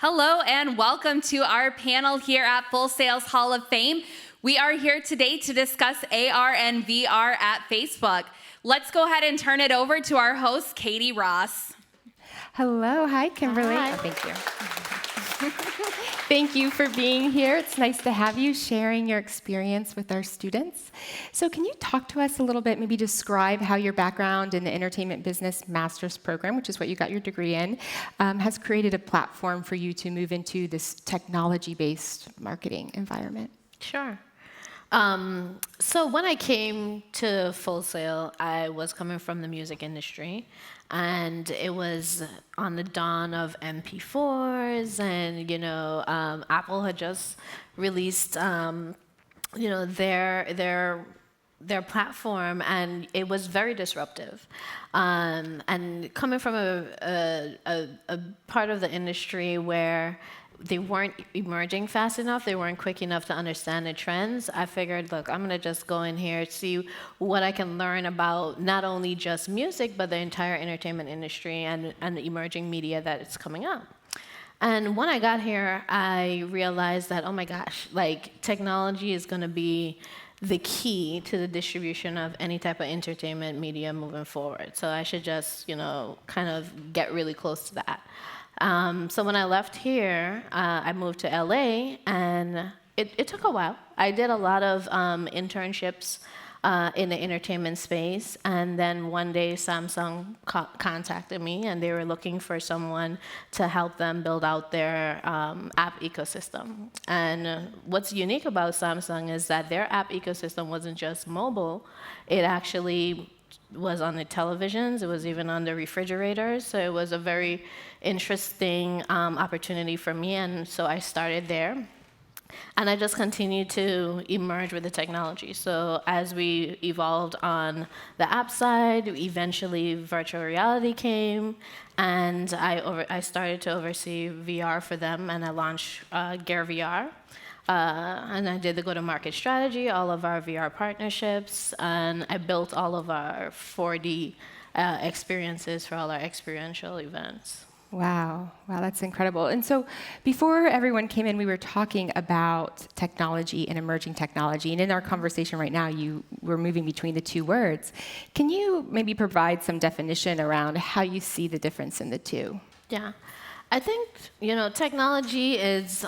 Hello and welcome to our panel here at Full Sail's Hall of Fame. We are here today to discuss AR and VR at Facebook. Let's go ahead and turn it over to our host, Katie Ross. Hello. Hi, Kimberlee. Hi. Oh, thank you. Thank you for being here. It's nice to have you sharing your experience with our students. So can you talk to us a little bit, maybe describe how your background in the entertainment business master's program, which is what you got your degree in, has created a platform for you to move into this technology-based marketing environment? Sure. So when I came to Full Sail, I was coming from the music industry, and it was on the dawn of MP4s, and Apple had just released their platform, and it was very disruptive. And coming from a part of the industry where they weren't emerging fast enough, they weren't quick enough to understand the trends, I figured, look, I'm gonna just go in here, see what I can learn about not only just music, but the entire entertainment industry and the emerging media that is coming up. And when I got here, I realized that, oh my gosh, technology is gonna be the key to the distribution of any type of entertainment media moving forward. So I should just, kind of get really close to that. So when I left here, I moved to LA, and it took a while. I did a lot of internships in the entertainment space, and then one day Samsung contacted me, and they were looking for someone to help them build out their app ecosystem. And what's unique about Samsung is that their app ecosystem wasn't just mobile, it actually was on the televisions, it was even on the refrigerators, so it was a very interesting opportunity for me, and so I started there. And I just continued to emerge with the technology. So as we evolved on the app side, eventually virtual reality came, and I started to oversee VR for them, and I launched Gear VR. And I did the go-to-market strategy, all of our VR partnerships, and I built all of our 4D experiences for all our experiential events. Wow, that's incredible. And so before everyone came in, we were talking about technology and emerging technology. And in our conversation right now, you were moving between the two words. Can you maybe provide some definition around how you see the difference in the two? Yeah. I think, technology is,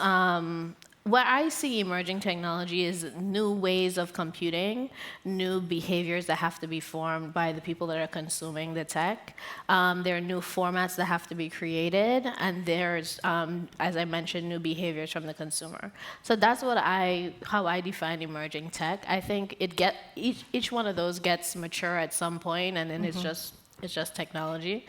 what I see emerging technology is new ways of computing, new behaviors that have to be formed by the people that are consuming the tech. There are new formats that have to be created, and there's, as I mentioned, new behaviors from the consumer. So that's how I define emerging tech. I think each one of those gets mature at some point, and then it's just technology.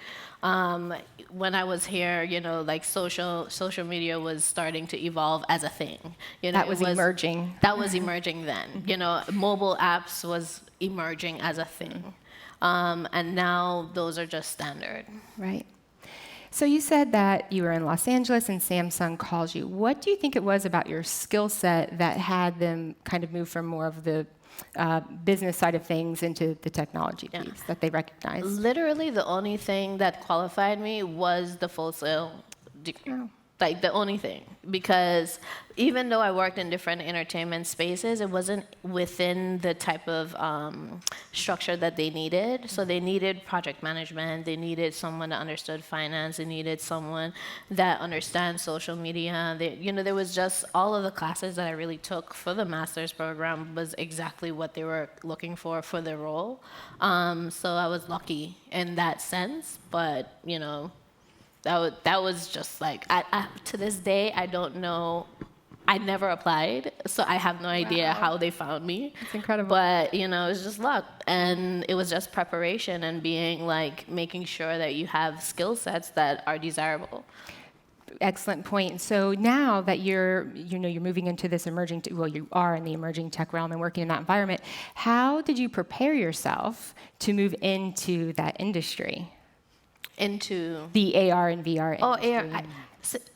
When I was here, social media was starting to evolve as a thing. That was emerging. That was emerging then. Mobile apps was emerging as a thing. And now those are just standard. Right. So you said that you were in Los Angeles and Samsung calls you. What do you think it was about your skill set that had them kind of move from more of the business side of things into the technology piece that they recognized? Literally, the only thing that qualified me was the Full Sail degree. Oh. The only thing. Because even though I worked in different entertainment spaces, it wasn't within the type of structure that they needed. So they needed project management, they needed someone that understood finance, they needed someone that understands social media. There was just all of the classes that I really took for the master's program was exactly what they were looking for the role. So I was lucky in that sense, but that was just to this day, I don't know. I never applied, so I have no idea how they found me. It's incredible. But, it was just luck. And it was just preparation and making sure that you have skill sets that are desirable. Excellent point. So now that you're moving into this you are in the emerging tech realm and working in that environment, how did you prepare yourself to move into that industry? into The AR and VR industry. AR.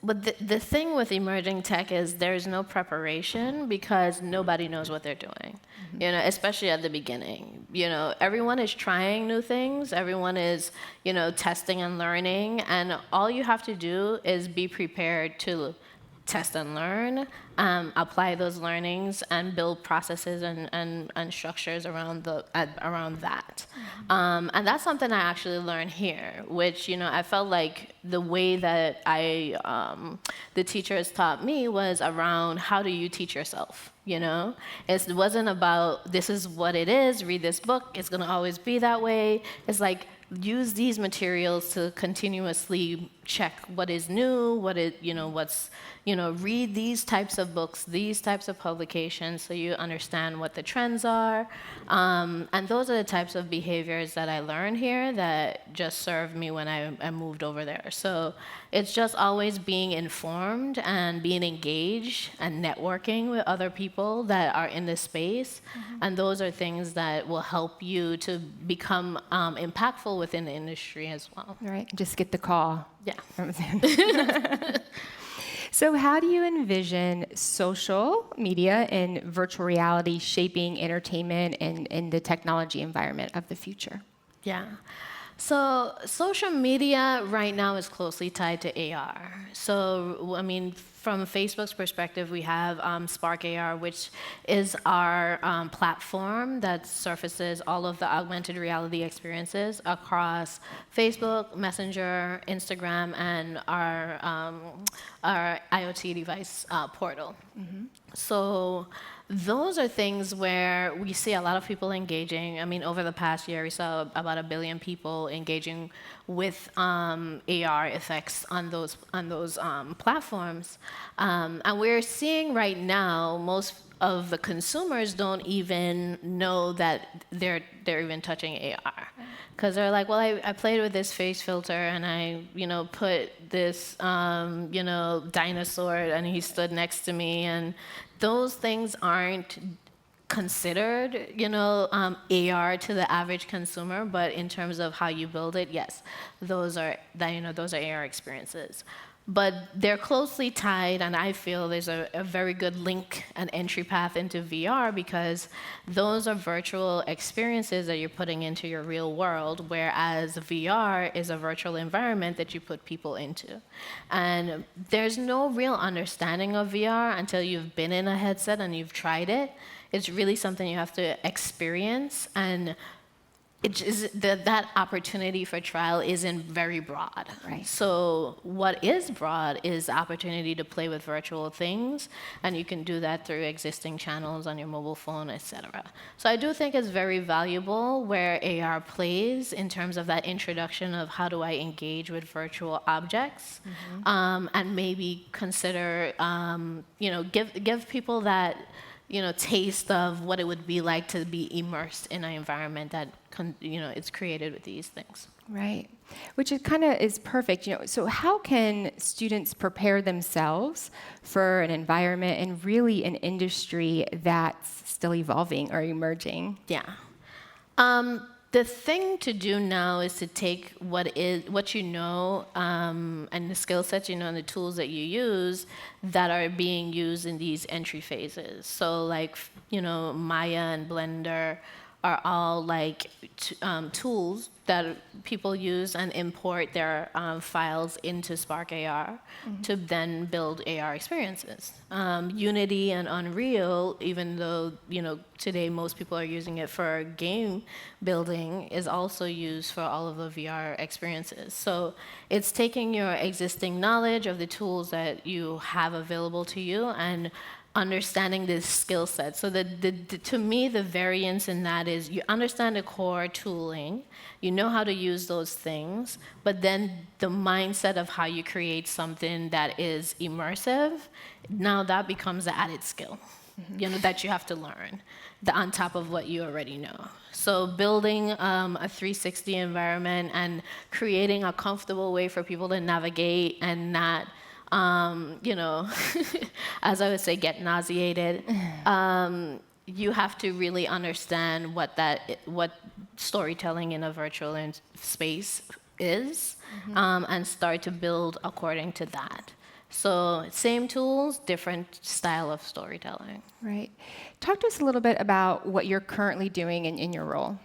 But the thing with emerging tech is there's no preparation because nobody knows what they're doing. You know, especially at the beginning. You know, everyone is trying new things. Everyone is, you know, testing and learning. And all you have to do is be prepared to test and learn, apply those learnings, and build processes and structures around that. And that's something I actually learned here, which, you know, I felt like the way that the teachers taught me was around how do you teach yourself, you know? It wasn't about this is what it is, read this book, it's gonna always be that way. It's like, use these materials to continuously check what is new, read these types of books, these types of publications so you understand what the trends are. And those are the types of behaviors that I learned here that just served me when I moved over there. So it's just always being informed and being engaged and networking with other people that are in this space. And those are things that will help you to become impactful within the industry as well. Right, just get the call. Yeah. So how do you envision social media and virtual reality shaping entertainment and the technology environment of the future? Yeah. So social media right now is closely tied to AR. So, I mean, from Facebook's perspective, we have Spark AR, which is our platform that surfaces all of the augmented reality experiences across Facebook, Messenger, Instagram, and our IoT device portal. So those are things where we see a lot of people engaging. I mean, over the past year, we saw about 1 billion people engaging with AR effects on those platforms. And we're seeing right now most of the consumers don't even know that they're even touching AR. Because they're like, well, I played with this face filter and I, put this, dinosaur and he stood next to me, and those things aren't considered, AR to the average consumer, but in terms of how you build it, yes, those are AR experiences. But they're closely tied, and I feel there's a very good link and entry path into VR because those are virtual experiences that you're putting into your real world, whereas VR is a virtual environment that you put people into. And there's no real understanding of VR until you've been in a headset and you've tried it. It's really something you have to experience, and that opportunity for trial isn't very broad. Right. So what is broad is the opportunity to play with virtual things, and you can do that through existing channels on your mobile phone, etc. So I do think it's very valuable where AR plays in terms of that introduction of how do I engage with virtual objects, and maybe consider, give people that taste of what it would be like to be immersed in an environment that it's created with these things. Right, which it kind of is perfect. So how can students prepare themselves for an environment and really an industry that's still evolving or emerging? Yeah. The thing to do now is to take what you know and the skill sets you know and the tools that you use that are being used in these entry phases. So like, Maya and Blender are all like tools that people use and import their files into Spark AR to then build AR experiences. Unity and Unreal, even though today most people are using it for game building, is also used for all of the VR experiences. So it's taking your existing knowledge of the tools that you have available to you and understanding this skill set. So to me, the variance in that is you understand the core tooling, you know how to use those things, but then the mindset of how you create something that is immersive, now that becomes the added skill, that you have to learn on top of what you already know. So building a 360 environment and creating a comfortable way for people to navigate and not as I would say, get nauseated. You have to really understand what storytelling in a virtual space is, and start to build according to that. So same tools, different style of storytelling. Right. Talk to us a little bit about what you're currently doing in your role.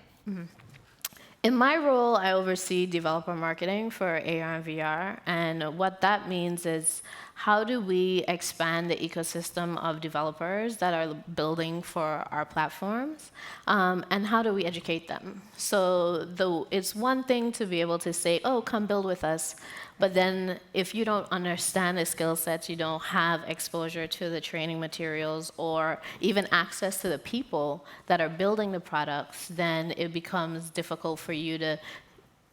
In my role, I oversee developer marketing for AR and VR, and what that means is how do we expand the ecosystem of developers that are building for our platforms, and how do we educate them? So it's one thing to be able to say, oh, come build with us, but then if you don't understand the skill sets, you don't have exposure to the training materials or even access to the people that are building the products, then it becomes difficult for you to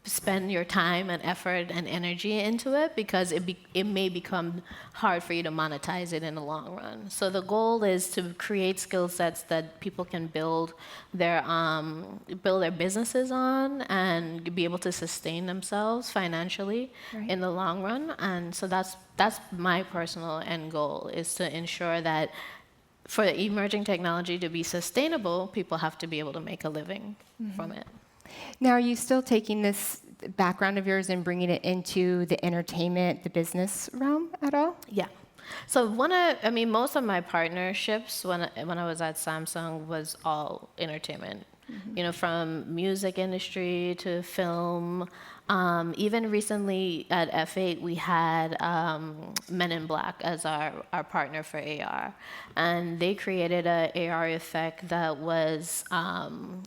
spend your time and effort and energy into it, because it may become hard for you to monetize it in the long run. So the goal is to create skill sets that people can build their businesses on and be able to sustain themselves financially in the long run. And so that's my personal end goal, is to ensure that for the emerging technology to be sustainable, people have to be able to make a living from it. Now, are you still taking this background of yours and bringing it into the entertainment, the business realm at all? Yeah. So most of my partnerships when I was at Samsung was all entertainment. From music industry to film. Even recently at F8, we had Men in Black as our partner for AR. And they created an AR effect that was,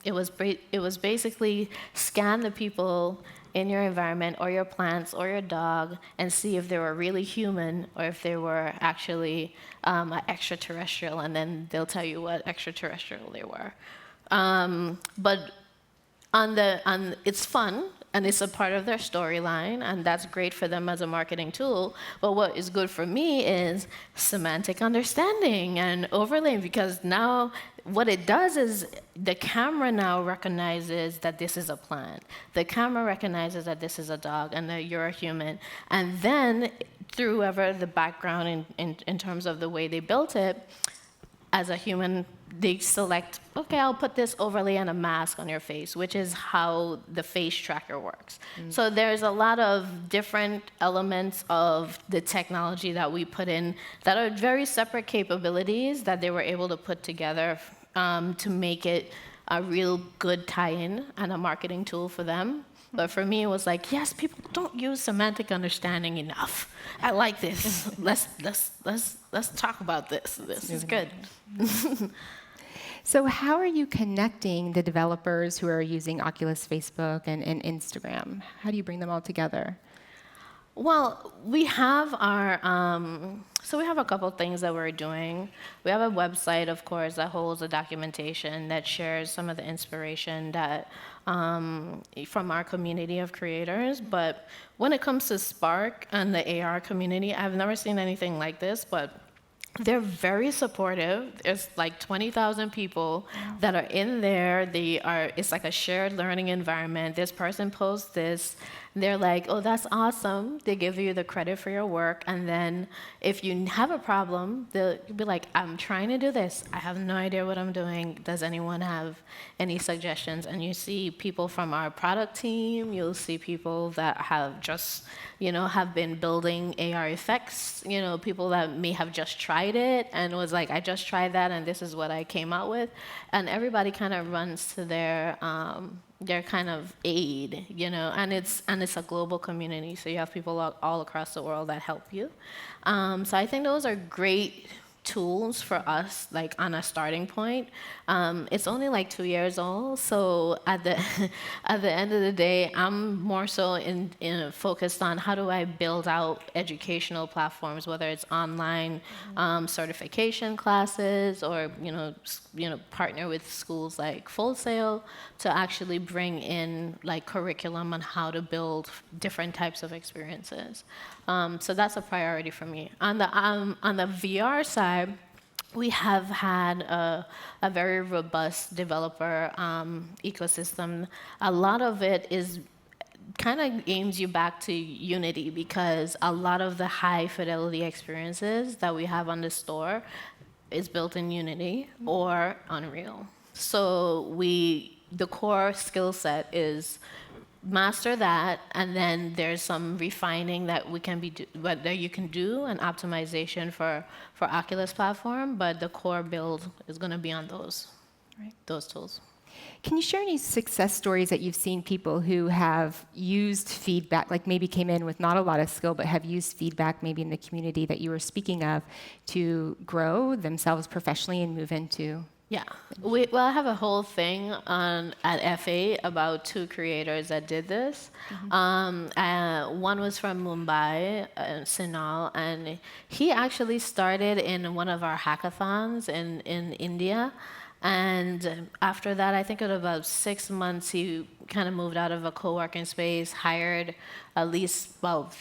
it was basically scan the people in your environment or your plants or your dog and see if they were really human or if they were actually an extraterrestrial, and then they'll tell you what extraterrestrial they were. But it's fun, and it's a part of their storyline, and that's great for them as a marketing tool. But what is good for me is semantic understanding and overlaying, because now what it does is the camera now recognizes that this is a plant. The camera recognizes that this is a dog and that you're a human. And then through whoever the background in terms of the way they built it, as a human, they select, okay, I'll put this overlay and a mask on your face, which is how the face tracker works. So there's a lot of different elements of the technology that we put in that are very separate capabilities that they were able to put together to make it a real good tie-in and a marketing tool for them. But for me, it was like, yes, people don't use semantic understanding enough. I like this. Let's talk about this. This is good. So how are you connecting the developers who are using Oculus, Facebook, and Instagram? How do you bring them all together? Well, we have we have a couple things that we're doing. We have a website, of course, that holds a documentation that shares some of the inspiration that from our community of creators. But when it comes to Spark and the AR community, I've never seen anything like this, but they're very supportive. There's like 20,000 people that are in there. It's like a shared learning environment. This person posts this. They're like, oh, that's awesome. They give you the credit for your work. And then if you have a problem, they'll be like, I'm trying to do this. I have no idea what I'm doing. Does anyone have any suggestions? And you see people from our product team. You'll see people that have just, have been building AR effects. People that may have just tried it and was like, I just tried that and this is what I came out with. And everybody kind of runs to their kind of aid, and it's a global community, so you have people all across the world that help you. So I think those are great tools for us, like on a starting point. It's only like 2 years old, so at the end of the day, I'm more so focused on how do I build out educational platforms, whether it's online certification classes or partner with schools like Full Sail to actually bring in like curriculum on how to build different types of experiences. So that's a priority for me. On the VR side, we have had a very robust developer ecosystem. A lot of it is kind of aims you back to Unity, because a lot of the high fidelity experiences that we have on the store is built in Unity or Unreal. So the core skill set is master that, and then there's some refining that you can do, and optimization for Oculus platform, but the core build is going to be on those tools. Can you share any success stories that you've seen people who have used feedback, like maybe came in with not a lot of skill, but have used feedback maybe in the community that you were speaking of to grow themselves professionally and move into? Yeah. Well, I have a whole thing at FA about 2 creators that did this. One was from Mumbai, Sinal, and he actually started in one of our hackathons in India. And after that, I think in about 6 months, he kind of moved out of a co-working space, hired at least about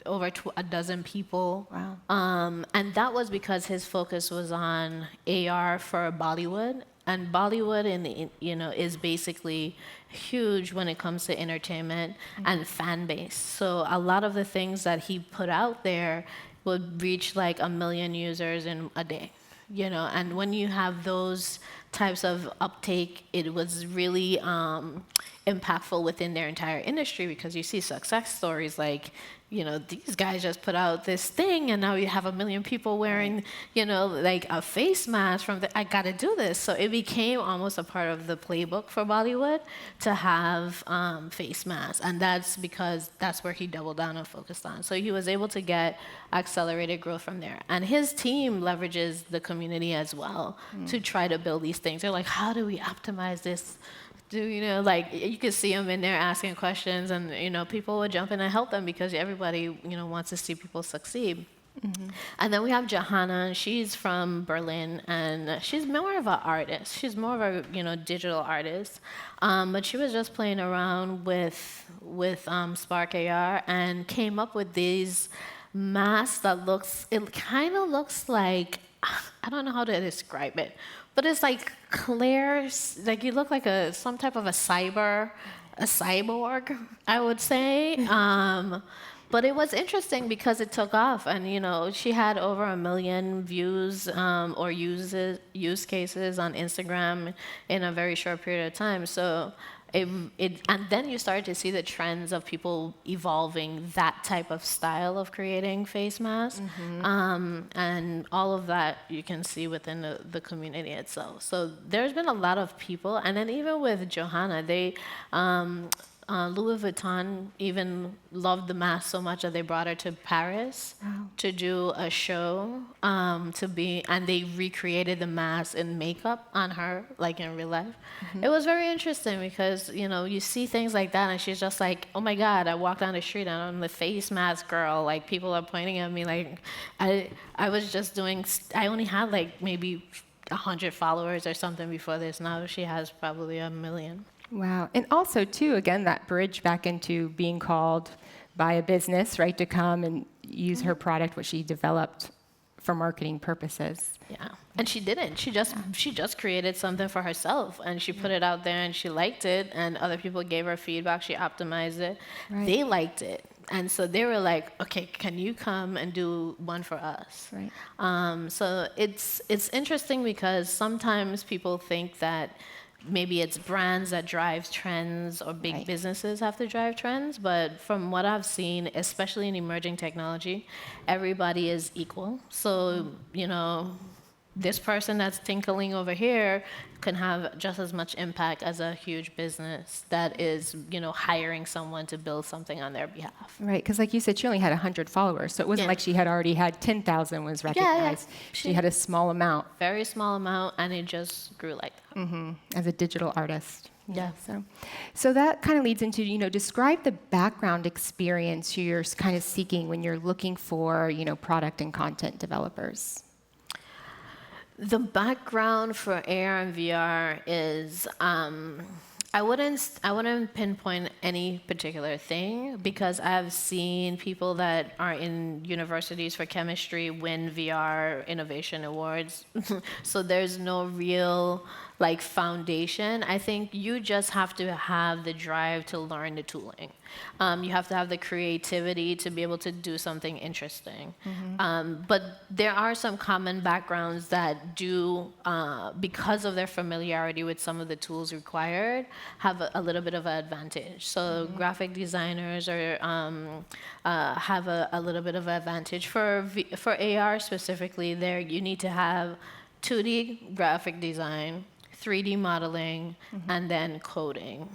over a dozen people. Wow. And that was because his focus was on AR for Bollywood. And Bollywood is basically huge when it comes to entertainment and fan base. So a lot of the things that he put out there would reach like 1 million users in a day. And when you have those types of uptake, it was really impactful within their entire industry, because you see success stories like, these guys just put out this thing and now you have 1 million people wearing, like a face mask I gotta do this. So it became almost a part of the playbook for Bollywood to have face masks. And that's because that's where he doubled down and focused on. So he was able to get accelerated growth from there. And his team leverages the community as well to try to build these things. They're like, how do we optimize this? You could see them in there asking questions, and people would jump in and help them, because everybody wants to see people succeed. And then we have Johanna, and she's from Berlin, and she's more of an artist. She's more of a digital artist, but she was just playing around with Spark AR and came up with these masks that kind of looks like, I don't know how to describe it, but it's like clear, like you look like some type of a cyborg, I would say. But it was interesting because it took off, and she had over 1 million views or use cases on Instagram in a very short period of time. So and then you started to see the trends of people evolving that type of style of creating face masks, and all of that you can see within the community itself. So there's been a lot of people, and then even with Johanna, they Louis Vuitton even loved the mask so much that they brought her to Paris to do a show, and they recreated the mask and makeup on her, like in real life. It was very interesting because, you see things like that and she's just like, oh my God, I walked down the street and I'm the face mask girl. Like, people are pointing at me like, I was just I only had like maybe 100 followers or something before this. Now she has probably 1 million. Wow. And also, too, again, that bridge back into being called by a business, right, to come and use her product, what she developed for marketing purposes. Yeah. And she didn't. She just created something for herself, and she put it out there, and she liked it, and other people gave her feedback. She optimized it. Right. They liked it. And so they were like, okay, can you come and do one for us? Right. So it's interesting because sometimes people think that maybe it's brands that drive trends or big businesses have to drive trends, but from what I've seen, especially in emerging technology, everybody is equal. So, this person that's tinkling over here can have just as much impact as a huge business that is, hiring someone to build something on their behalf. Right, because like you said, she only had 100 followers, so it wasn't like she had already had 10,000 was recognized. Yeah. She had a small amount. Very small amount, and it just grew like that. As a digital artist. Yeah. So that kind of leads into, describe the background experience you're kind of seeking when you're looking for, product and content developers. The background for AR and VR is, I wouldn't pinpoint any particular thing, because I've seen people that are in universities for chemistry win VR innovation awards. So there's no real like foundation. I think you just have to have the drive to learn the tooling. You have to have the creativity to be able to do something interesting. But there are some common backgrounds that do, because of their familiarity with some of the tools required, have a little bit of an advantage. So graphic designers have a little bit of an advantage. For AR specifically, there you need to have 2D graphic design, 3D modeling, and then coding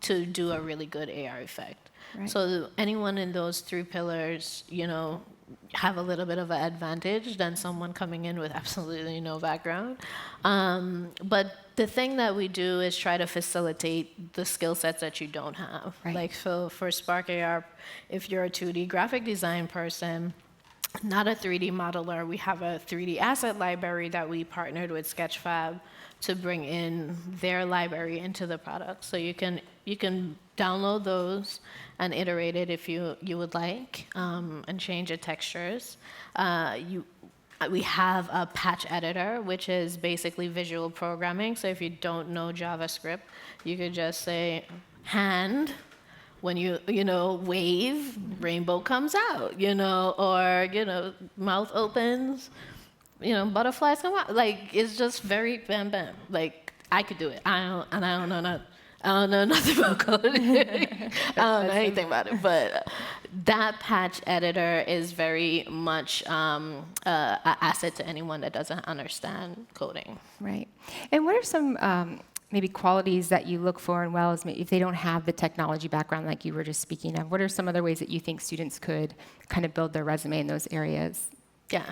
to do a really good AR effect. Right. So anyone in those 3 pillars, have a little bit of an advantage than someone coming in with absolutely no background. But the thing that we do is try to facilitate the skill sets that you don't have. Right. Like so for Spark AR, if you're a 2D graphic design person, not a 3D modeler, we have a 3D asset library that we partnered with Sketchfab to bring in their library into the product. So you can download those and iterate it if you would like, and change the textures. We have a patch editor, which is basically visual programming. So if you don't know JavaScript, you could just say hand. When you wave, rainbow comes out, or, mouth opens, butterflies come out. Like, it's just very bam, bam. Like, I could do it. I don't know nothing about coding. I don't know anything about it. But that patch editor is very much an asset to anyone that doesn't understand coding. Right. And what are some maybe qualities that you look for in WELS if they don't have the technology background like you were just speaking of? What are some other ways that you think students could kind of build their resume in those areas? Yeah.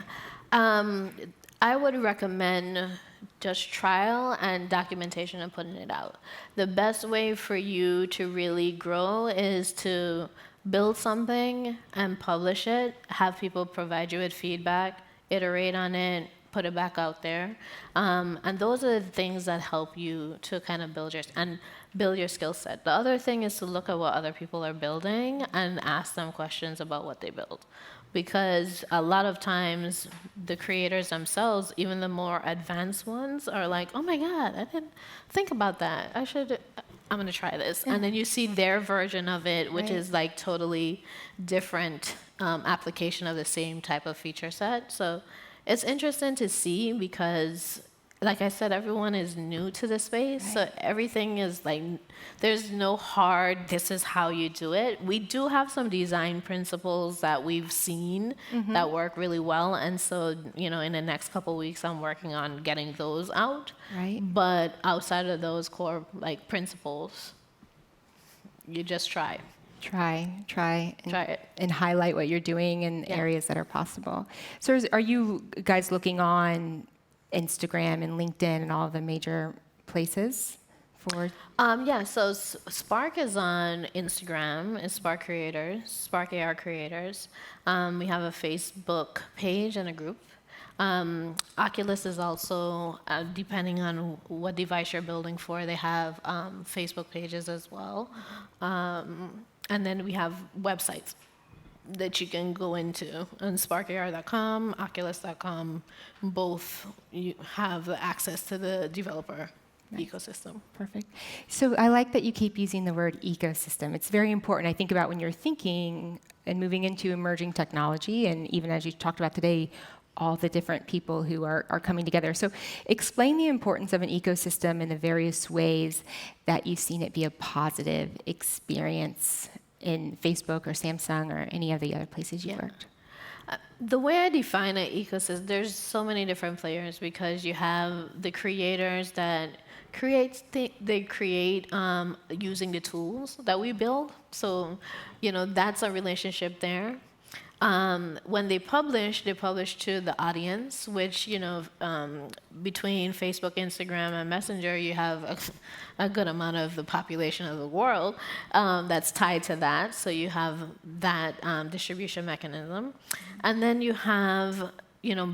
I would recommend just trial and documentation and putting it out. The best way for you to really grow is to build something and publish it, have people provide you with feedback, iterate on it, put it back out there. And those are the things that help you to kind of build your skill set. The other thing is to look at what other people are building and ask them questions about what they build. Because a lot of times the creators themselves, even the more advanced ones, are like, oh my God, I didn't think about that. I'm gonna try this. And then you see their version of it, which is like totally different application of the same type of feature set. So it's interesting to see because, like I said, everyone is new to the space. Right. So everything is like, there's no hard, this is how you do it. We do have some design principles that we've seen that work really well. And so, in the next couple of weeks, I'm working on getting those out. Right. But outside of those core principles, you just try. Try it. And highlight what you're doing in areas that are possible. So are you guys looking on Instagram and LinkedIn and all of the major places for? So Spark is on Instagram. It's Spark Creators, Spark AR Creators. We have a Facebook page and a group. Oculus is also, depending on what device you're building for, they have Facebook pages as well. And then we have websites that you can go into on sparkar.com, oculus.com. Both you have access to the developer ecosystem. Perfect. So I like that you keep using the word ecosystem. It's very important. I think about when you're thinking and moving into emerging technology, and even as you talked about today, all the different people who are coming together. So explain the importance of an ecosystem in the various ways that you've seen it be a positive experience in Facebook or Samsung or any of the other places you've worked. The way I define an ecosystem, there's so many different players because you have the creators that they create using the tools that we build. So, that's a relationship there. When they publish to the audience, which, between Facebook, Instagram, and Messenger, you have a good amount of the population of the world that's tied to that. So you have that distribution mechanism. And then you have,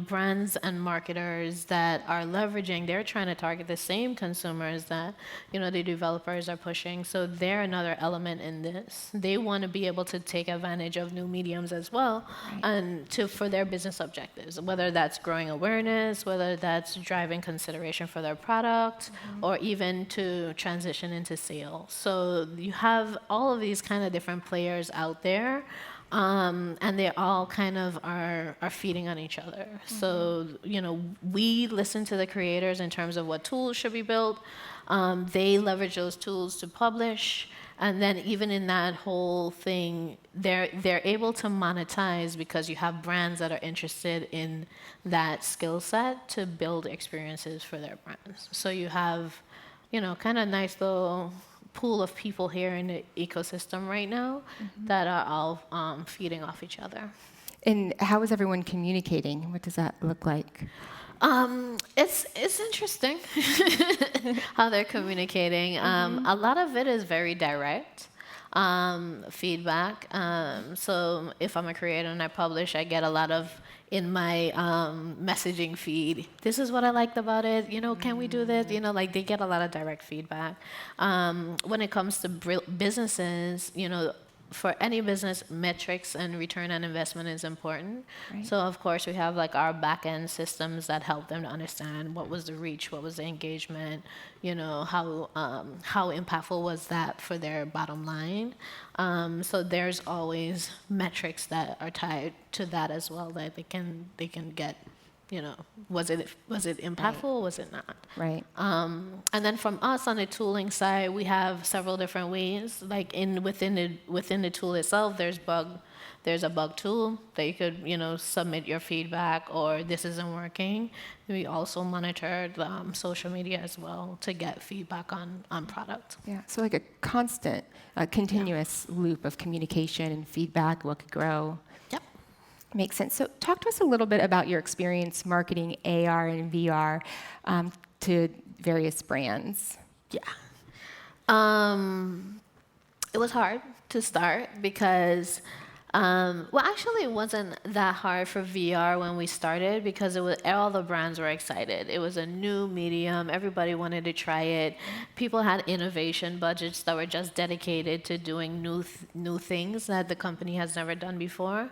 brands and marketers that are leveraging, they're trying to target the same consumers that, the developers are pushing. So they're another element in this. They want to be able to take advantage of new mediums as well, and for their business objectives, whether that's growing awareness, whether that's driving consideration for their product, or even to transition into sales. So you have all of these kind of different players out there. And they all kind of are feeding on each other. So, we listen to the creators in terms of what tools should be built. They leverage those tools to publish. And then even in that whole thing, they're able to monetize because you have brands that are interested in that skill set to build experiences for their brands. So you have, kind of nice little pool of people here in the ecosystem right now that are all feeding off each other. And how is everyone communicating? What does that look like? It's interesting how they're communicating. A lot of it is very direct feedback. So if I'm a creator and I publish, I get a lot of in my messaging feed. This is what I liked about it. Can we do this? They get a lot of direct feedback. When it comes to businesses, for any business, metrics and return on investment is important. Right. So of course we have our back-end systems that help them to understand what was the reach, what was the engagement, how impactful was that for their bottom line. So there's always metrics that are tied to that as well that they can get. Was it impactful or was it not? Right. And then from us on the tooling side, we have several different ways. Within the tool itself, there's a bug tool that you could submit your feedback or this isn't working. We also monitor the social media as well to get feedback on product. Yeah. So a constant, continuous loop of communication and feedback, what could grow. Makes sense. So talk to us a little bit about your experience marketing AR and VR to various brands. Yeah. It was hard to start because, actually it wasn't that hard for VR when we started because all the brands were excited. It was a new medium. Everybody wanted to try it. People had innovation budgets that were just dedicated to doing new things that the company has never done before.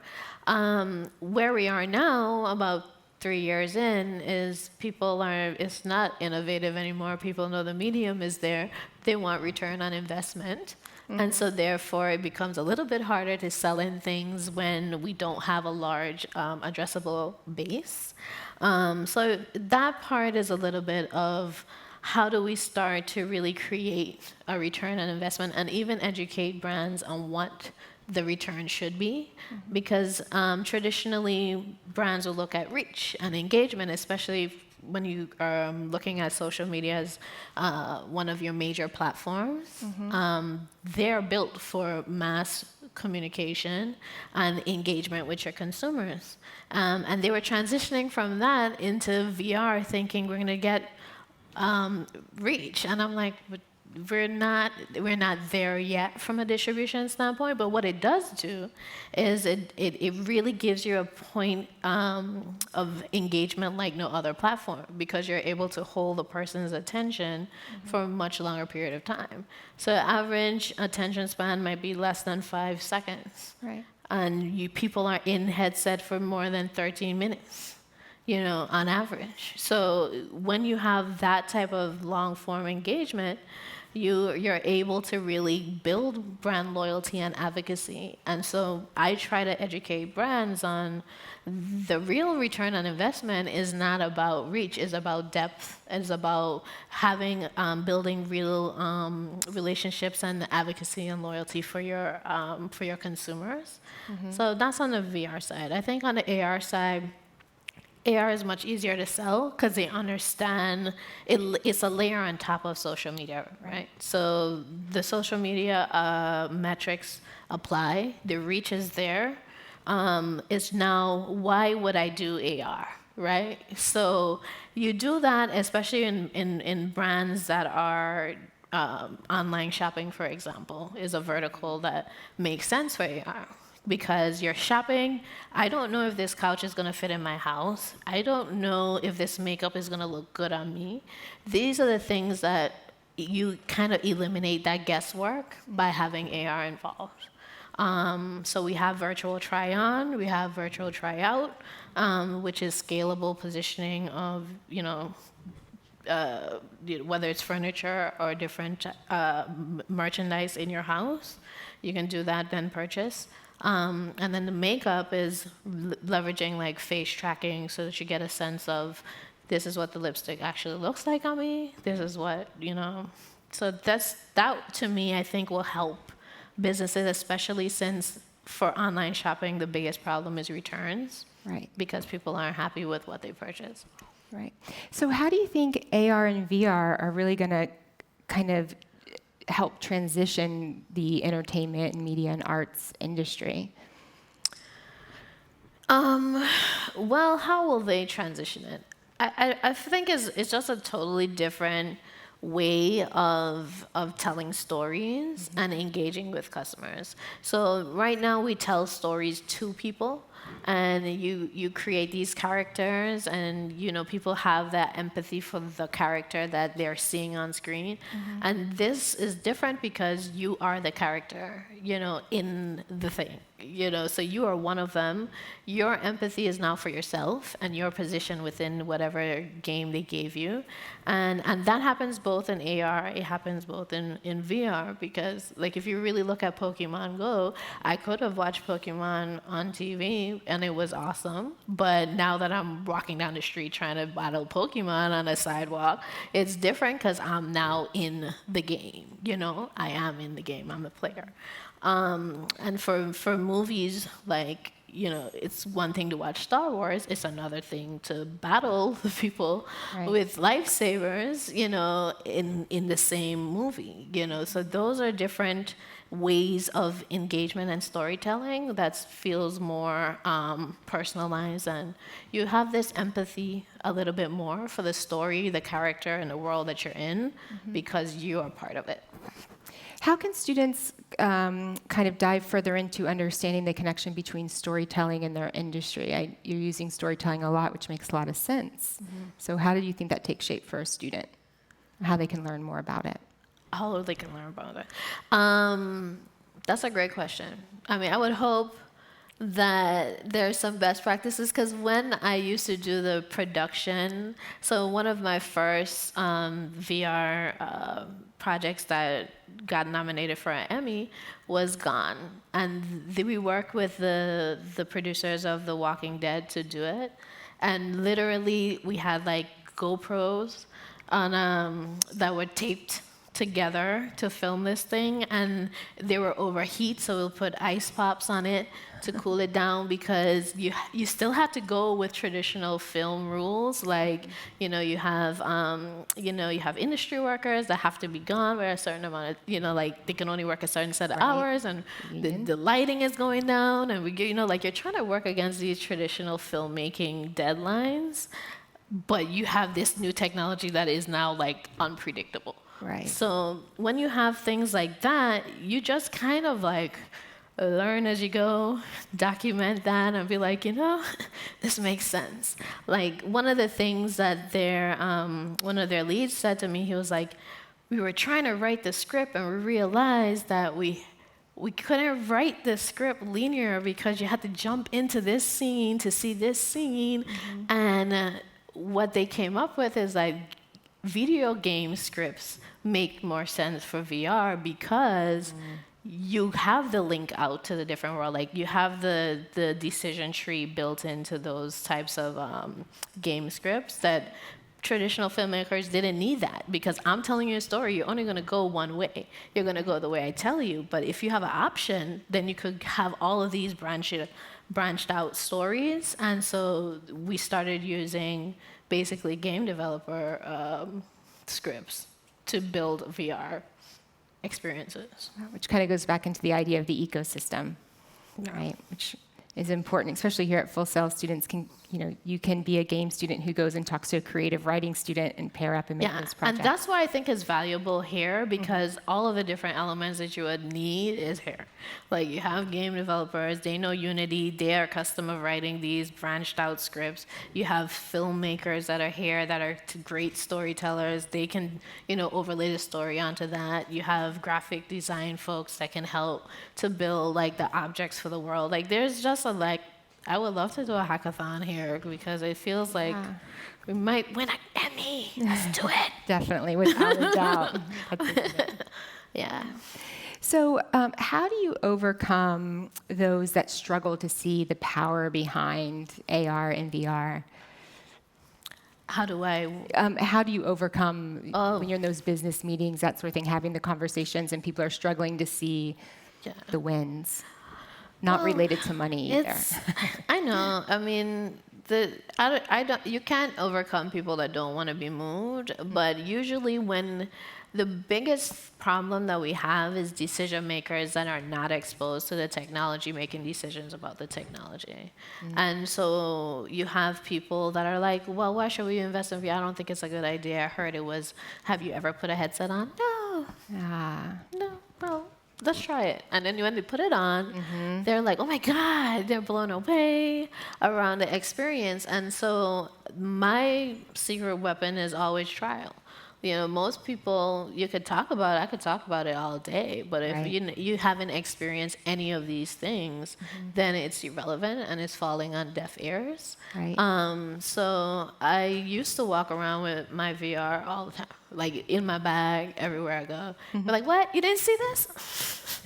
Where we are now, about 3 years in, is it's not innovative anymore. People know the medium is there. They want return on investment. And so therefore it becomes a little bit harder to sell in things when we don't have a large addressable base. So that part is a little bit of how do we start to really create a return on investment and even educate brands on what the return should be, because traditionally brands will look at reach and engagement, especially when you are looking at social media as one of your major platforms. They're built for mass communication and engagement with your consumers. And they were transitioning from that into VR, thinking we're going to get reach. And I'm like, we're not there yet from a distribution standpoint, but what it does do is it really gives you a point of engagement like no other platform, because you're able to hold a person's attention for a much longer period of time. So average attention span might be less than 5 seconds. Right. And people are in headset for more than 13 minutes. On average. So when you have that type of long-form engagement, you're able to really build brand loyalty and advocacy. And so I try to educate brands on the real return on investment is not about reach, it's about depth, it's about having building real relationships and advocacy and loyalty for your consumers. So that's on the VR side. I think on the AR side, AR is much easier to sell because they understand it's a layer on top of social media, right? So the social media metrics apply, the reach is there. It's now, why would I do AR, right? So you do that, especially in brands that are online shopping, for example, is a vertical that makes sense for AR. because you're shopping. I don't know if this couch is going to fit in my house. I don't know if this makeup is going to look good on me. These are the things that you kind of eliminate that guesswork by having AR involved. So we have virtual try-on, we have virtual try-out, which is scalable positioning of, whether it's furniture or different merchandise in your house. You can do that, then purchase. And then the makeup is leveraging like face tracking so that you get a sense of this is what the lipstick actually looks like on me. This is what, So that to me, I think will help businesses, especially since for online shopping, the biggest problem is returns. Right. Because people aren't happy with what they purchase. Right. So how do you think AR and VR are really going to kind of help transition the entertainment and media and arts industry? Well, how will they transition it? I think it's just a totally different way of telling stories and engaging with customers. So right now we tell stories to people, and you create these characters, and people have that empathy for the character that they're seeing on screen. And this is different because you are the character, in the thing. So you are one of them. Your empathy is now for yourself and your position within whatever game they gave you. And that happens both in AR, it happens both in VR, because like if you really look at Pokemon Go, I could have watched Pokemon on TV and it was awesome. But now that I'm walking down the street trying to battle Pokemon on a sidewalk, it's different because I'm now in the game. I am in the game, I'm a player. And for movies, like, it's one thing to watch Star Wars, it's another thing to battle the people with lightsabers, in the same movie, So those are different ways of engagement and storytelling that feels more personalized, and you have this empathy a little bit more for the story, the character, and the world that you're in because you are part of it. How can students kind of dive further into understanding the connection between storytelling and their industry? You're using storytelling a lot, which makes a lot of sense. So how do you think that takes shape for a student? How they can learn more about it? How they can learn about it? That's a great question. I mean, I would hope that there's some best practices, because when I used to do the production, so one of my first VR projects that got nominated for an Emmy was Gone, and we worked with the producers of The Walking Dead to do it, and literally we had like GoPros on that were taped together to film this thing, and they were overheat, so we'll put ice pops on it to cool it down, because you still have to go with traditional film rules, like you have industry workers that have to be gone for a certain amount of like they can only work a certain set of hours, and the lighting is going down, and like you're trying to work against these traditional filmmaking deadlines, but you have this new technology that is now like unpredictable. Right. So when you have things like that, you just kind of like learn as you go, document that, and be like, this makes sense. Like one of the things that one of their leads said to me, he was like, we were trying to write the script and we realized that we couldn't write the script linear because you had to jump into this scene to see this scene. And what they came up with is like video game scripts make more sense for VR because you have the link out to the different world. Like you have the decision tree built into those types of game scripts that traditional filmmakers didn't need that, because I'm telling you a story, you're only going to go one way. You're going to go the way I tell you. But if you have an option, then you could have all of these branched out stories. And so we started using basically game developer scripts to build VR experiences. Which kind of goes back into the idea of the ecosystem, right? Which is important, especially here at Full Sail. Students can, you can be a game student who goes and talks to a creative writing student and pair up and make those projects. And that's why I think it's valuable here, because all of the different elements that you would need is here. Like, you have game developers, they know Unity, they are accustomed of writing these branched out scripts. You have filmmakers that are here that are great storytellers. They can, overlay the story onto that. You have graphic design folks that can help to build like the objects for the world. Like, there's just I would love to do a hackathon here, because it feels like we might win an Emmy. Let's do it. Definitely, without a doubt. Yeah. So how do you overcome those that struggle to see the power behind AR and VR? How do you overcome when you're in those business meetings, that sort of thing, having the conversations and people are struggling to see the wins? Not related to money either. I know. I mean, you can't overcome people that don't want to be moved. But usually, when the biggest problem that we have is decision makers that are not exposed to the technology making decisions about the technology. And so you have people that are like, well, why should we invest in VR? I don't think it's a good idea. I heard it was, have you ever put a headset on? No. No, well, let's try it. And then when they put it on, they're like, oh my God, they're blown away around the experience. And so my secret weapon is always trial. Most people, I could talk about it all day, but if you haven't experienced any of these things, then it's irrelevant and it's falling on deaf ears. Right. So I used to walk around with my VR all the time, like in my bag everywhere I go. They're like, what? You didn't see this?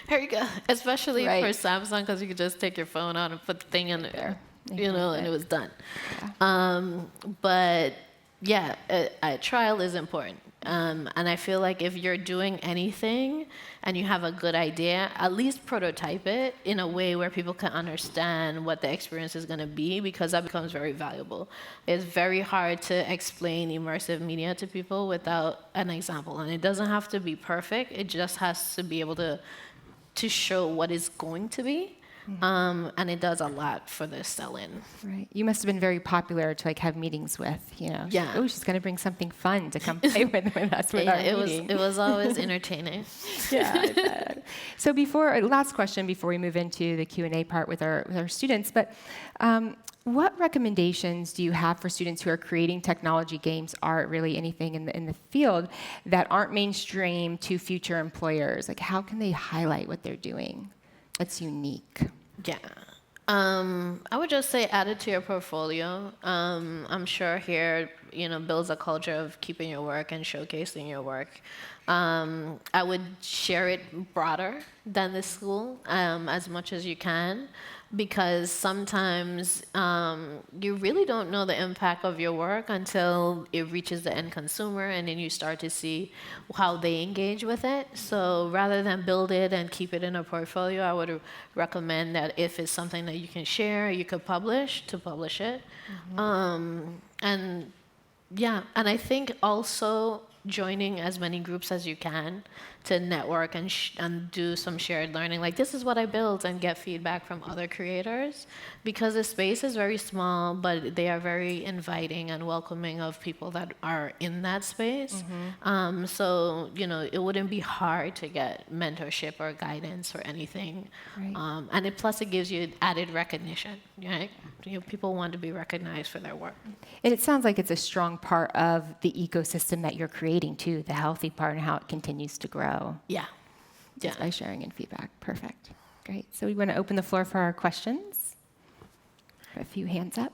Here you go. Especially for Samsung, because you could just take your phone out and put the thing in there, and it was done. But yeah, trial is important. And I feel like if you're doing anything and you have a good idea, at least prototype it in a way where people can understand what the experience is going to be, because that becomes very valuable. It's very hard to explain immersive media to people without an example. And it doesn't have to be perfect. It just has to be able to show what it's going to be. And it does a lot for the sell-in. Right. You must have been very popular to have meetings with, Yeah. Oh, she's going to bring something fun to come play with us with our meeting. It was always entertaining. Yeah, I bet. So last question before we move into the Q&A part with our students, but what recommendations do you have for students who are creating technology, games, art, really anything in the field that aren't mainstream to future employers? Like, how can they highlight what they're doing that's unique? Yeah. I would just say add it to your portfolio. I'm sure here, builds a culture of keeping your work and showcasing your work. I would share it broader than the school as much as you can, because sometimes you really don't know the impact of your work until it reaches the end consumer, and then you start to see how they engage with it. So rather than build it and keep it in a portfolio, I would recommend that if it's something that you can share, you could publish it. And I think also joining as many groups as you can to network and do some shared learning. Like, this is what I built, and get feedback from other creators, because the space is very small, but they are very inviting and welcoming of people that are in that space. So, it wouldn't be hard to get mentorship or guidance or anything. Right. And plus it gives you added recognition, right? People want to be recognized for their work. And it sounds like it's a strong part of the ecosystem that you're creating too, the healthy part, and how it continues to grow. Yeah. Just by sharing and feedback. Perfect. Great. So we want to open the floor for our questions. A few hands up.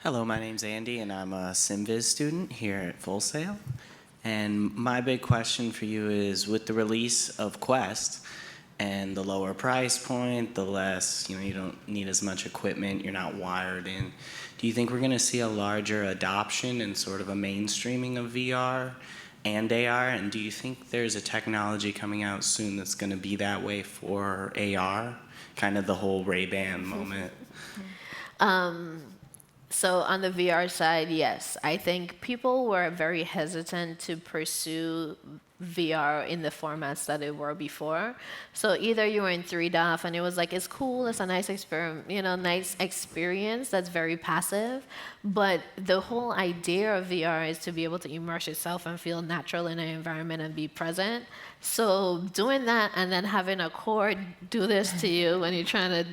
Hello, my name's Andy, and I'm a SimViz student here at Full Sail. And my big question for you is, with the release of Quest and the lower price point, the less, you don't need as much equipment, you're not wired in, do you think we're going to see a larger adoption and sort of a mainstreaming of VR and AR? And do you think there's a technology coming out soon that's going to be that way for AR? Kind of the whole Ray-Ban moment. So on the VR side, yes, I think people were very hesitant to pursue VR in the formats that it were before. So either you were in 3DOF and it was like, it's cool, it's a nice experiment, nice experience that's very passive. But the whole idea of VR is to be able to immerse yourself and feel natural in an environment and be present. So doing that and then having a cord do this to you when you're trying to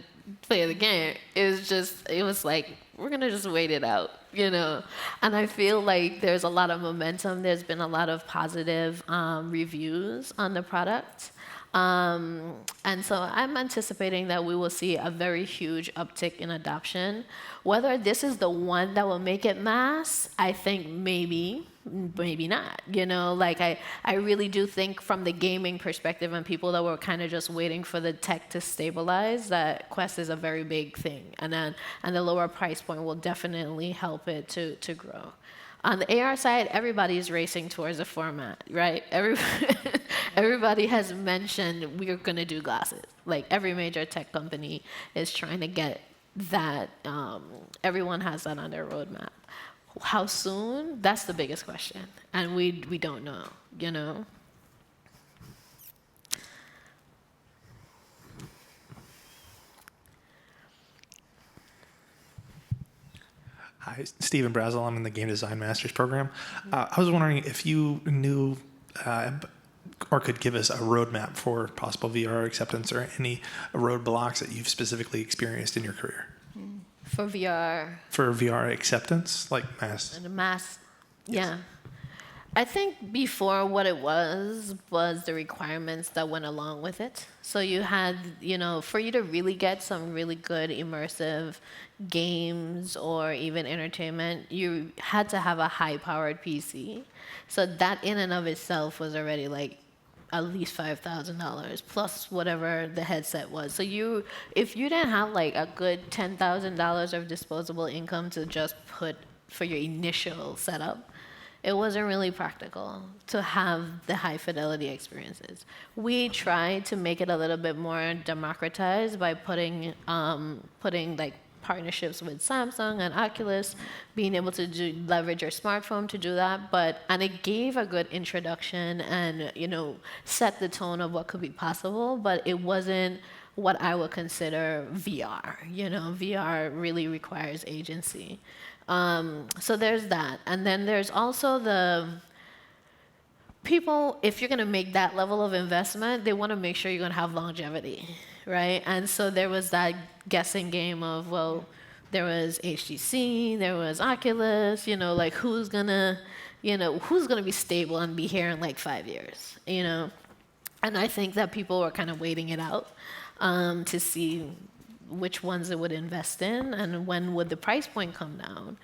play the game, it was like, we're gonna just wait it out, And I feel like there's a lot of momentum. There's been a lot of positive reviews on the product. And so I'm anticipating that we will see a very huge uptick in adoption. Whether this is the one that will make it mass, I think maybe not. I really do think from the gaming perspective and people that were kind of just waiting for the tech to stabilize, that Quest is a very big thing. And the lower price point will definitely help it to grow. On the AR side, everybody's racing towards a format, right? Everybody has mentioned we're going to do glasses. Like every major tech company is trying to get that. Everyone has that on their roadmap. How soon? That's the biggest question. And we don't know, Hi, Stephen Brazel. I'm in the Game Design Masters program. I was wondering if you knew or could give us a roadmap for possible VR acceptance or any roadblocks that you've specifically experienced in your career. For VR. For VR acceptance, like mass. And mass, yeah. I think before what it was the requirements that went along with it. So you had, for you to really get some really good immersive games or even entertainment, you had to have a high-powered PC. So that in and of itself was already like at least $5,000 plus whatever the headset was. So if you didn't have like a good $10,000 of disposable income to just put for your initial setup, it wasn't really practical to have the high fidelity experiences. We tried to make it a little bit more democratized by putting like partnerships with Samsung and Oculus, being able to leverage your smartphone to do that. And it gave a good introduction and set the tone of what could be possible. But it wasn't what I would consider VR. VR really requires agency. So there's that. And then there's also the people, if you're going to make that level of investment, they want to make sure you're going to have longevity, right? And so there was that guessing game of, well, there was HTC, there was Oculus, like who's going to be stable and be here in like 5 years, And I think that people were kind of waiting it out to see which ones it would invest in and when would the price point come down,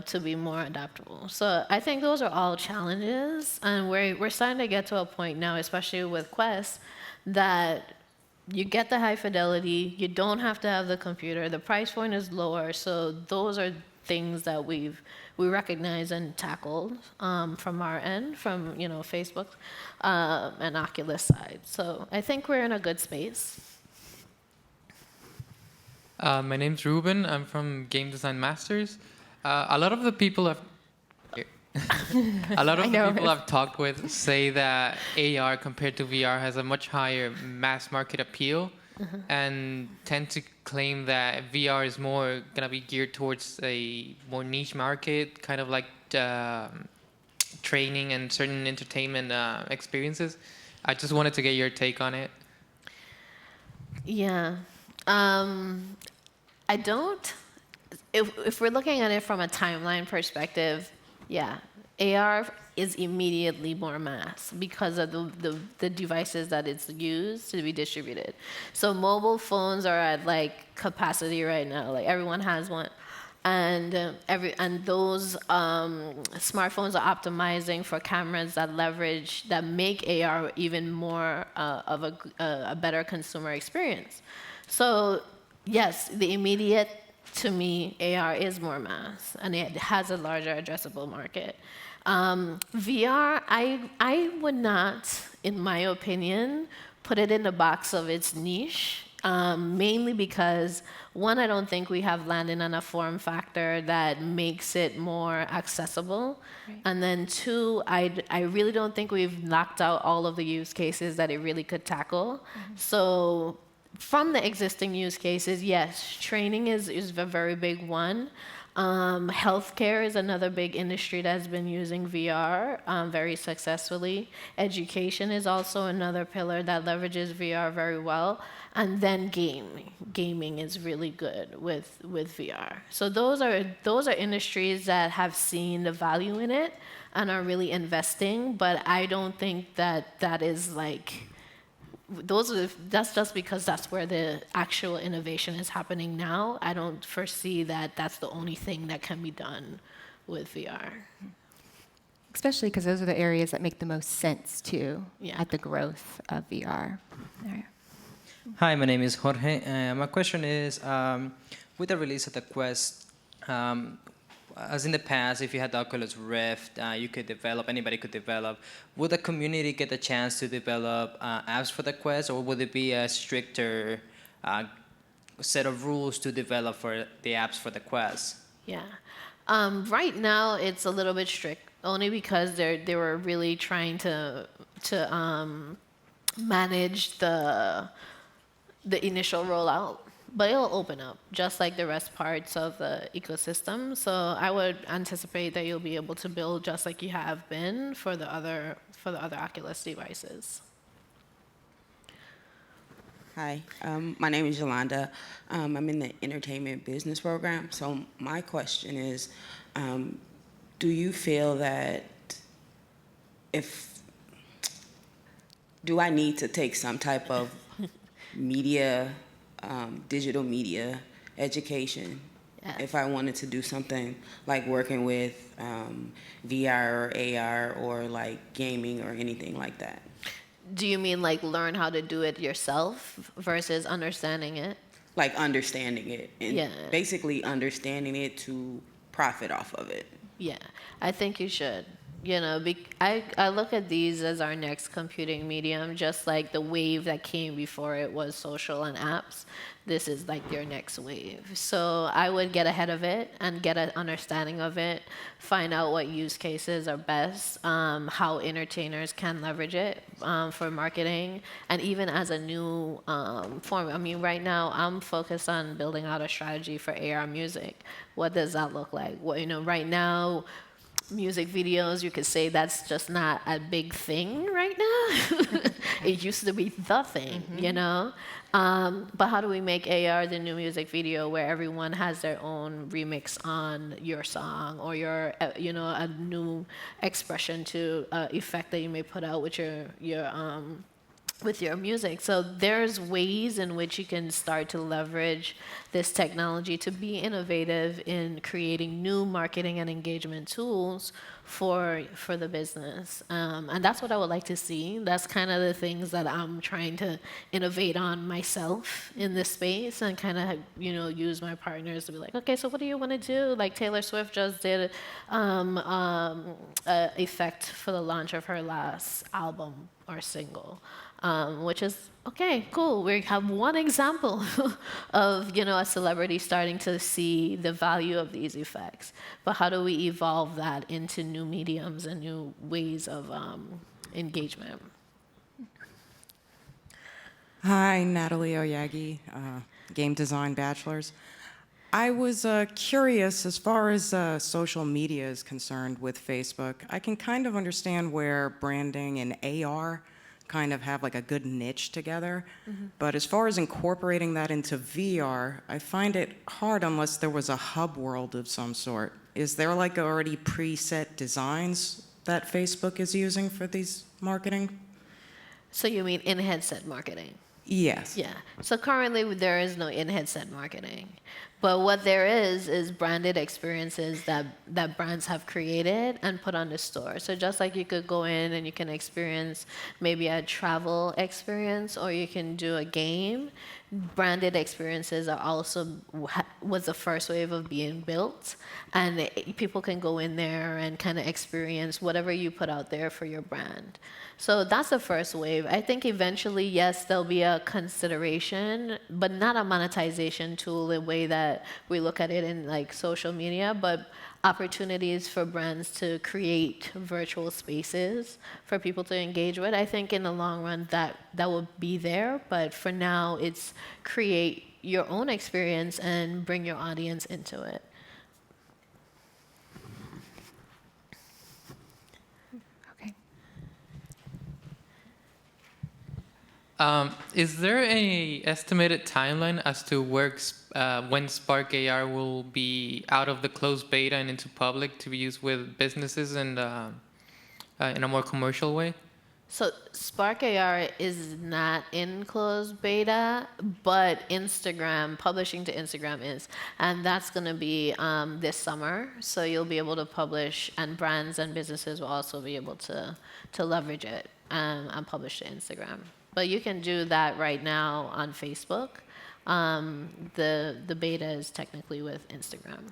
to be more adaptable. So I think those are all challenges, and we're starting to get to a point now, especially with Quest, that you get the high fidelity, you don't have to have the computer, the price point is lower, so those are things that we recognize and tackled from our end, from Facebook and Oculus side. So I think we're in a good space. My name's Ruben. I'm from Game Design Masters. A lot of the people I've talked with say that AR compared to VR has a much higher mass market appeal, and tend to claim that VR is more gonna be geared towards a more niche market, kind of like training and certain entertainment experiences. I just wanted to get your take on it. Yeah. I don't. If we're looking at it from a timeline perspective, yeah, AR is immediately more mass because of the devices that it's used to be distributed. So mobile phones are at like capacity right now. Like everyone has one, and those smartphones are optimizing for cameras that make AR even more of a better consumer experience. So yes, the immediate, to me, AR is more mass, and it has a larger addressable market. VR, I would not, in my opinion, put it in the box of its niche. mainly because, one, I don't think we have landed on a form factor that makes it more accessible. Right. And then two, I really don't think we've knocked out all of the use cases that it really could tackle. So from the existing use cases, yes, training is a very big one. Healthcare is another big industry that has been using VR very successfully. Education is also another pillar that leverages VR very well. And then gaming. Gaming is really good with VR. So those are industries that have seen the value in it and are really investing. But I don't think that is like, that's just because that's where the actual innovation is happening now. I don't foresee that that's the only thing that can be done with VR. Especially because those are the areas that make the most sense, too, Yeah. at the growth of VR. All right. Hi, my name is Jorge. My question is, with the release of the Quest, as in the past, if you had the Oculus Rift, you could develop, anybody could develop. Would the community get the chance to develop apps for the Quest, or would it be a stricter set of rules to develop for the apps for the Quest? Yeah. Right now, it's a little bit strict, only because they were really trying to manage the initial rollout. But it'll open up, just like the rest parts of the ecosystem. So I would anticipate that you'll be able to build just like you have been for the other Oculus devices. Hi, my name is Yolanda. I'm in the entertainment business program. So my question is, do you feel that do I need to take some type of media, digital media education if I wanted to do something like working with VR or AR or like gaming or anything like that? Do you mean like learn how to do it yourself versus understanding it? Like understanding it and Yeah. basically understanding it to profit off of it. Yeah, I think you should. You know, I look at these as our next computing medium, just like the wave that came before it was social and apps. This is like your next wave. So I would get ahead of it and get an understanding of it, find out what use cases are best, how entertainers can leverage it for marketing, and even as a new form. I mean, right now I'm focused on building out a strategy for AR music. What does that look like? Well, right now, music videos, you could say that's just not a big thing right now. It used to be the thing, But how do we make AR the new music video where everyone has their own remix on your song or your, a new expression to effect that you may put out with your music. So there's ways in which you can start to leverage this technology to be innovative in creating new marketing and engagement tools for the business. And that's what I would like to see. That's kind of the things that I'm trying to innovate on myself in this space and kind of, use my partners to be like, okay, so what do you want to do? Like Taylor Swift just did effect for the launch of her last album or single. Which is, okay, cool. We have one example of, a celebrity starting to see the value of these effects. But how do we evolve that into new mediums and new ways of engagement? Hi, Natalie Oyagi, game design bachelor's. I was curious as far as social media is concerned with Facebook. I can kind of understand where branding and AR kind of have like a good niche together. But as far as incorporating that into VR, I find it hard unless there was a hub world of some sort. Is there like already preset designs that Facebook is using for these marketing? So you mean in-headset marketing? Yes. Yeah. So currently there is no in-headset marketing. But what there is branded experiences that brands have created and put on the store. So just like you could go in and you can experience maybe a travel experience, or you can do a game, branded experiences are also was the first wave of being built, and people can go in there and kind of experience whatever you put out there for your brand. So that's the first wave. I think eventually, yes, there'll be a consideration, but not a monetization tool the way that we look at it in like social media, but opportunities for brands to create virtual spaces for people to engage with. I think in the long run that will be there, but for now it's create your own experience and bring your audience into it. Okay. Is there a estimated timeline as to when Spark AR will be out of the closed beta and into public to be used with businesses and in a more commercial way? So Spark AR is not in closed beta, but Instagram, publishing to Instagram is. And that's going to be this summer. So you'll be able to publish, and brands and businesses will also be able to leverage it and publish to Instagram. But you can do that right now on Facebook. The beta is technically with Instagram.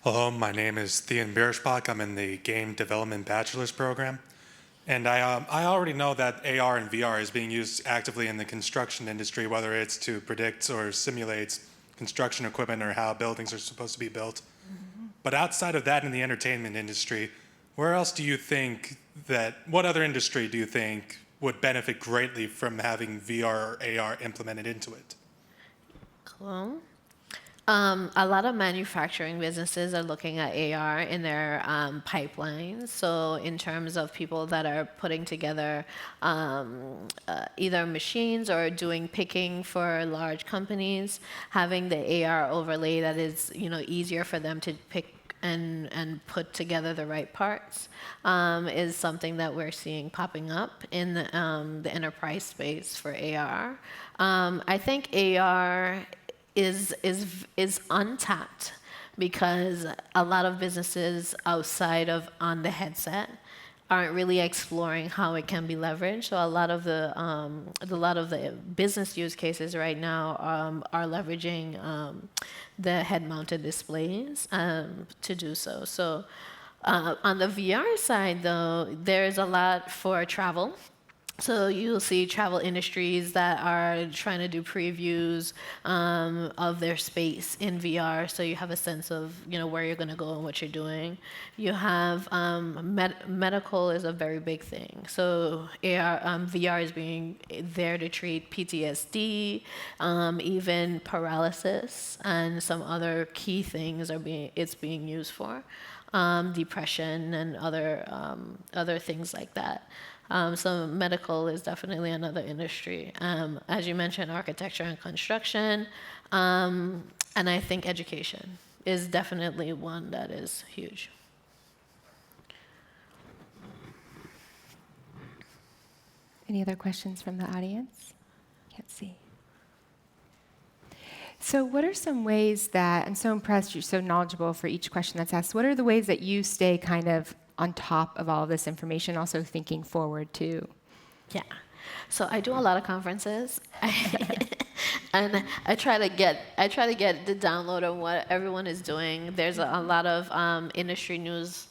Hello, my name is Thean Bierschbach. I'm in the Game Development Bachelor's Program. And I already know that AR and VR is being used actively in the construction industry, whether it's to predict or simulate construction equipment or how buildings are supposed to be built. Mm-hmm. But outside of that, in the entertainment industry, where else do you think what other industry do you think would benefit greatly from having VR or AR implemented into it? Cool. A lot of manufacturing businesses are looking at AR in their pipelines. So in terms of people that are putting together either machines or doing picking for large companies, having the AR overlay that is easier for them to pick and put together the right parts is something that we're seeing popping up in the enterprise space for AR. I think AR is untapped because a lot of businesses outside of on the headset aren't really exploring how it can be leveraged. So a lot of the business use cases right now are leveraging the head-mounted displays to do so. So on the VR side, though, there's a lot for travel. So you'll see travel industries that are trying to do previews of their space in VR, so you have a sense of where you're going to go and what you're doing. You have medical is a very big thing. So VR is being there to treat PTSD, even paralysis, and some other key things it's being used for, depression and other things like that. So medical is definitely another industry. As you mentioned, architecture and construction, and I think education is definitely one that is huge. Any other questions from the audience? Can't see. So what are some ways that, I'm so impressed you're so knowledgeable for each question that's asked, what are the ways that you stay kind of on top of all of this information, also thinking forward too? Yeah. So I do a lot of conferences, and I try to get the download on what everyone is doing. There's a lot of industry news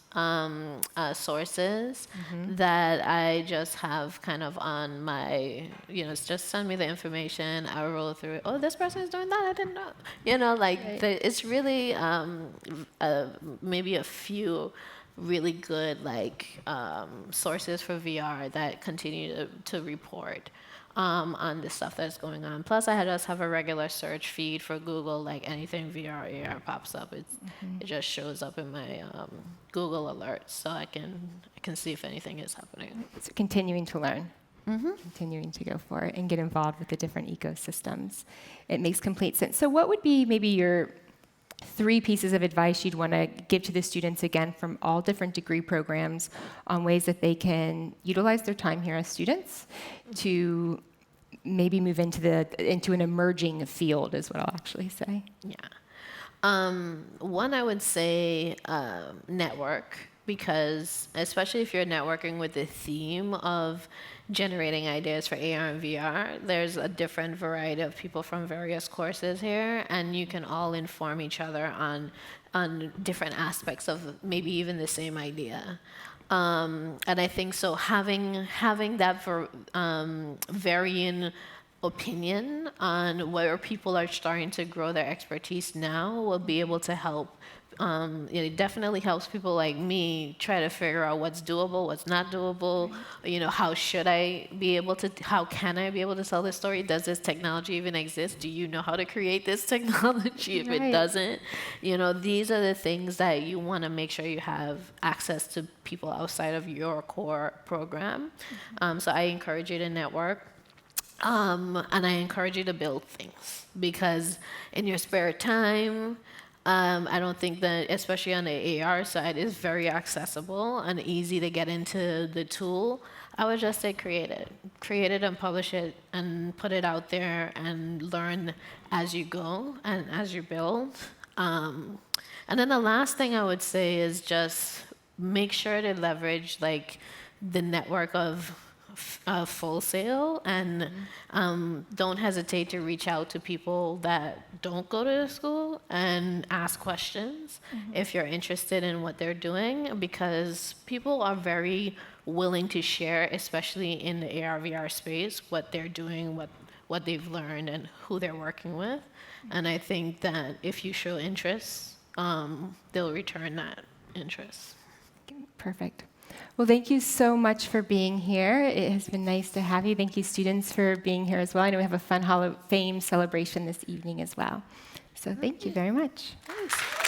sources that I just have kind of on my, just send me the information. I roll through it. Oh, this person is doing that. I didn't know. It's really maybe a few really good sources for VR that continue to report on the stuff that's going on. Plus, I just have a regular search feed for Google, like anything VR, AR pops up. It just shows up in my Google alerts, so I can see if anything is happening. So continuing to learn. Continuing to go for it and get involved with the different ecosystems. It makes complete sense. So what would be maybe your 3 pieces of advice you'd want to give to the students, again, from all different degree programs, on ways that they can utilize their time here as students to maybe move into an emerging field, is what I'll actually say. Yeah. One, I would say network, because especially if you're networking with the theme of generating ideas for AR and VR, there's a different variety of people from various courses here, and you can all inform each other on different aspects of maybe even the same idea. And I think so having that varying opinion on where people are starting to grow their expertise now will be able to help. It definitely helps people like me try to figure out what's doable, what's not doable. How can I be able to tell this story? Does this technology even exist? Do you know how to create this technology if it doesn't? These are the things that you want to make sure you have access to people outside of your core program. So I encourage you to network. And I encourage you to build things, because in your spare time, I don't think that, especially on the AR side, is very accessible and easy to get into the tool. I would just say create it and publish it and put it out there and learn as you go and as you build. And then the last thing I would say is just make sure to leverage the network of Full Sail, and don't hesitate to reach out to people that don't go to the school and ask questions if you're interested in what they're doing, because people are very willing to share, especially in the AR/VR space, what they're doing, what they've learned, and who they're working with. And I think that if you show interest, they'll return that interest. Perfect. Well, thank you so much for being here. It has been nice to have you. Thank you, students, for being here as well. I know we have a fun Hall of Fame celebration this evening as well. So thank you very much. Thanks.